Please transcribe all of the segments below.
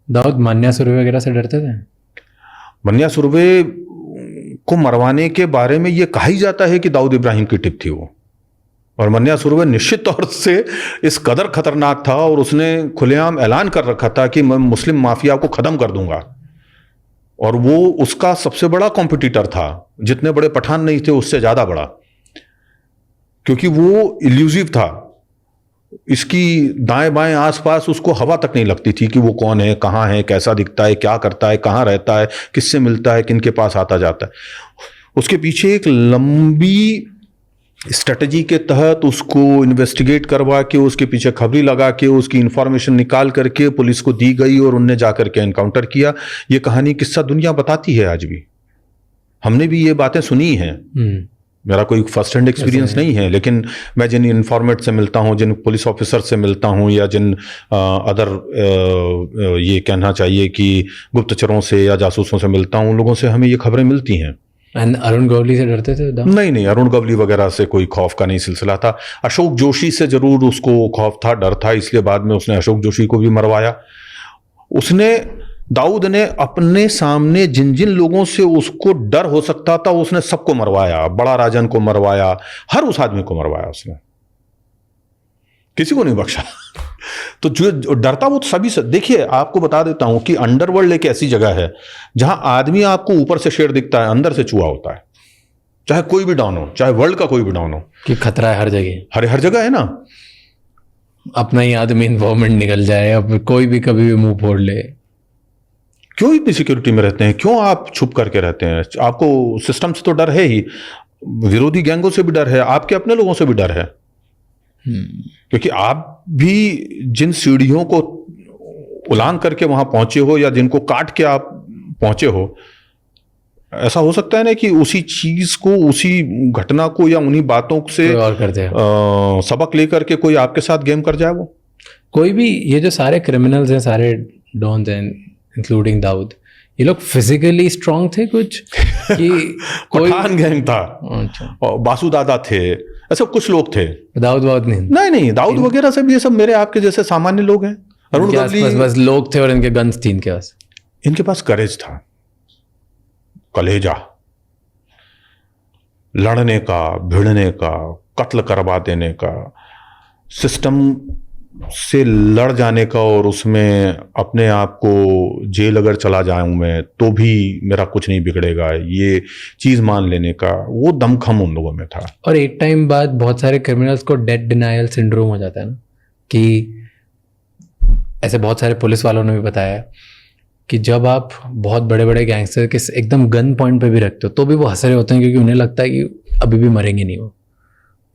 दाऊद मान्या सुरवे वगैरह से डरते थे? मन्या सुरवे को मरवाने के बारे में ये कहा ही जाता है कि दाऊद इब्राहिम की टिप थी वो। और मन्या सुरवे निश्चित तौर से इस कदर खतरनाक था और उसने खुलेआम ऐलान कर रखा था कि मैं मुस्लिम माफिया को खत्म कर दूंगा। और वो उसका सबसे बड़ा कॉम्पिटिटर था, जितने बड़े पठान नहीं थे उससे ज्यादा बड़ा, क्योंकि वो इल्यूसिव था। इसकी दाएं बाएं आसपास उसको हवा तक नहीं लगती थी कि वो कौन है, कहाँ है, कैसा दिखता है, क्या करता है, कहाँ रहता है, किससे मिलता है, किनके पास आता जाता है। उसके पीछे एक लंबी स्ट्रेटजी के तहत उसको इन्वेस्टिगेट करवा के, उसके पीछे खबरी लगा के, उसकी इंफॉर्मेशन निकाल करके पुलिस को दी गई और उनने जाकर के एनकाउंटर किया। ये कहानी किस्सा दुनिया बताती है आज भी, हमने भी ये बातें सुनी हैं। मेरा कोई फर्स्ट हैंड एक्सपीरियंस नहीं है, लेकिन मैं जिन इन्फॉर्मेट से मिलता हूँ, जिन पुलिस ऑफिसर से मिलता हूँ, या जिन अदर ये कहना चाहिए कि गुप्तचरों से या जासूसों से मिलता हूँ, उन लोगों से हमें ये खबरें मिलती हैं। अरुण गवली से डरते थे? नहीं, अरुण गवली वगैरह से कोई खौफ का नहीं सिलसिला था। अशोक जोशी से जरूर उसको खौफ था, डर था, इसलिए बाद में उसने अशोक जोशी को भी मरवाया। दाऊद ने अपने सामने जिन जिन लोगों से उसको डर हो सकता था उसने सबको मरवाया। बड़ा राजन को मरवाया, हर उस आदमी को मरवाया उसने, किसी को नहीं बख्शा। तो जो डरता वो तो सभी से। देखिए, आपको बता देता हूं कि अंडरवर्ल्ड एक ऐसी जगह है जहां आदमी आपको ऊपर से शेर दिखता है, अंदर से चूहा होता है। चाहे कोई भी डॉन हो, चाहे वर्ल्ड का कोई भी डॉन हो, कि खतरा है हर जगह, हर जगह है ना। अपना ही आदमी इन्वॉल्वमेंट निकल जाए, अब कोई भी कभी भी मुंह फोड़ ले। क्यों इतनी सिक्योरिटी में रहते हैं? क्यों आप छुप करके रहते हैं? आपको सिस्टम से तो डर है ही, विरोधी गैंगों से भी डर है, आपके अपने लोगों से भी डर है। क्योंकि आप भी जिन सीढ़ियों को उलांग करके वहां पहुंचे हो, या जिनको काट के आप पहुंचे हो, ऐसा हो सकता है ना कि उसी चीज को, उसी घटना को, या उन्हीं बातों से और करते हैं सबक लेकर के कोई आपके साथ गेम कर जाए। वो कोई भी, ये जो सारे क्रिमिनल्स हैं, सारे डॉन्स हैं, इंक्लूडिंग दाऊद, ये लोग फिजिकली स्ट्रांग थे कुछ कि कोई पठान गैंग था? अच्छा, और बासु दादा थे, ऐसे कुछ लोग थे। दाऊद नहीं, दाऊद वगैरह सब, ये सब मेरे आपके जैसे सामान्य लोग हैं। अरुण गवली बस लोग थे और इनके गन्स थी इनके पास। इनके पास करेज था, कलेजा, लड़ने का, भिड़ने का, कत्ल करवा देने का, सिस्टम से लड़ जाने का, और उसमें अपने आप को जेल अगर चला जाऊं मैं तो भी मेरा कुछ नहीं बिगड़ेगा, ये चीज मान लेने का वो दमखम उन लोगों में था। और एक टाइम बाद बहुत सारे क्रिमिनल्स को डेथ डिनायल सिंड्रोम हो जाता है ना, कि ऐसे बहुत सारे पुलिस वालों ने भी बताया कि जब आप बहुत बड़े बड़े गैंगस्टर के एकदम गन पॉइंट पे भी रखते हो तो भी वो हंस रहे होते हैं, क्योंकि उन्हें लगता है कि अभी भी मरेंगे नहीं। वो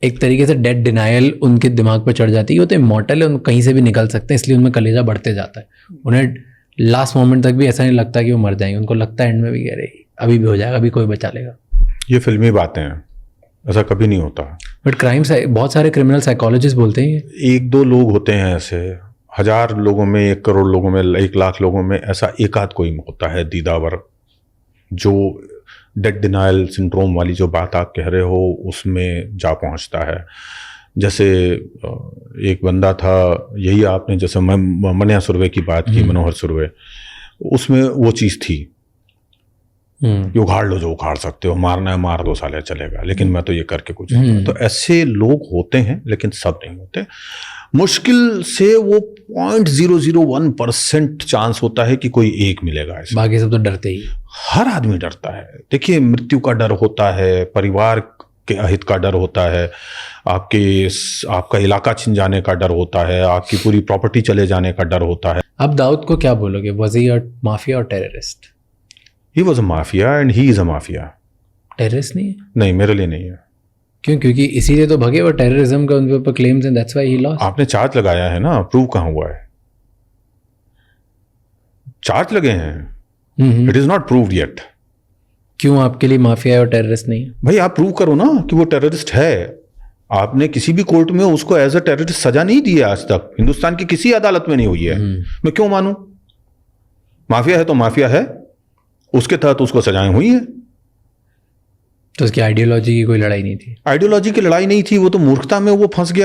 एक तरीके से डेथ डिनायल उनके दिमाग पर चढ़ जाती है। वो तो इमॉर्टल है, उन कहीं से भी निकल सकते हैं, इसलिए उनमें कलेजा बढ़ते जाता है। उन्हें लास्ट मोमेंट तक भी ऐसा नहीं लगता कि वो मर जाएंगे, उनको लगता है एंड में भी कह रही अभी भी हो जाएगा, अभी कोई बचा लेगा। ये फिल्मी बातें हैं, ऐसा कभी नहीं होता। बट क्राइम से बहुत सारे क्रिमिनल साइकोलॉजिस्ट बोलते हैं एक दो लोग होते हैं ऐसे, 1000 लोगों में, 1 करोड़ लोगों में, 1 लाख लोगों में ऐसा एक आध कोई होता है दीदावर, जो डेथ डिनायल सिंड्रोम वाली जो बात आप कह रहे हो उसमें जा पहुंचता है। जैसे एक बंदा था, यही आपने जैसे मन्या सुरवे की बात की, मनोहर सुरवे, उसमें वो चीज़ थी कि उखाड़ लो जो उखाड़ सकते हो, मारना है मार दो साले चलेगा, लेकिन मैं तो ये करके कुछ नहीं। तो ऐसे लोग होते हैं, लेकिन सब नहीं होते। मुश्किल से वो 0.001% चांस होता है कि कोई एक मिलेगा ऐसे। बाकी सब तो डरते ही, हर आदमी डरता है। देखिए, मृत्यु का डर होता है, परिवार के अहित का डर होता है, आपका इलाका छिन जाने का डर होता है, आपकी पूरी प्रॉपर्टी चले जाने का डर होता है। अब दाऊद को क्या बोलोगे, वाज ही अ माफिया और terrorist? He was a mafia and he is a mafia. Terrorist नहीं है? नहीं, मेरे लिए नहीं है। क्यों? क्योंकि इसीलिए तो भगे वो टेररिज्म का उनके ऊपर claims and that's why he lost. आपने चार्ज लगाया है ना, प्रूव कहाँ हुआ है? चार्ज लगे हैं, it is not proved yet. क्यों आपके लिए माफिया और टेररिस्ट नहीं है? भाई आप प्रूव करो ना कि वो टेररिस्ट है। आपने किसी भी कोर्ट में उसको एज अ टेररिस्ट सजा नहीं दी है आज तक, हिंदुस्तान की किसी अदालत में नहीं हुई है। मैं क्यों मानूं? माफिया है तो माफिया है, उसके तहत उसको सजाएं हुई है। तो उसकी आइडियोलॉजी की कोई लड़ाई नहीं थी? आइडियोलॉजी की लड़ाई नहीं थी, वो तो मूर्खता में वो फंस गया।